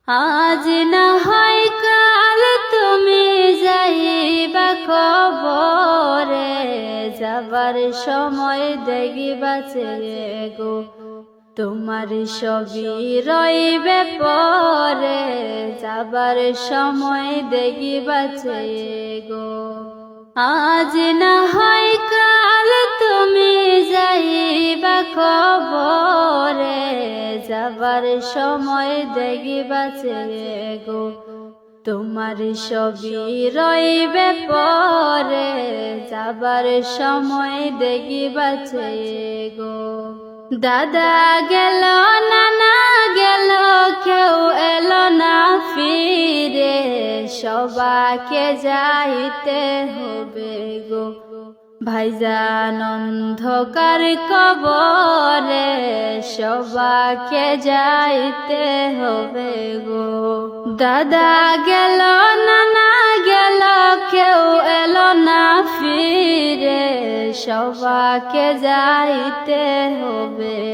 আজ না হয় কাল তুমি যাইবা কবরে, যাবার সময় দেখিবা ছেড়ে গো তোমার সবই রইবে পরে, যাবার সময় দেখিবা ছেড়ে গো। আজ না হয় কাল তুমি যাইবা কবরে, যাবার সময় দেখিবা ছেড়ে গো তোমার সবই রইবে পরে, যাবার সময় দেখিবা ছেড়ে গো। দাদা গেল নানা গেল কেউ এলো না ফিরে, সবাকে যাইতে হবে গো ভাইজান অন্ধকার কবরে, সবাকে যাইতে হবে গো। দাদা গেল নানা গেল কেউ এলো না ফিরে, সবাকে যাইতে হবে।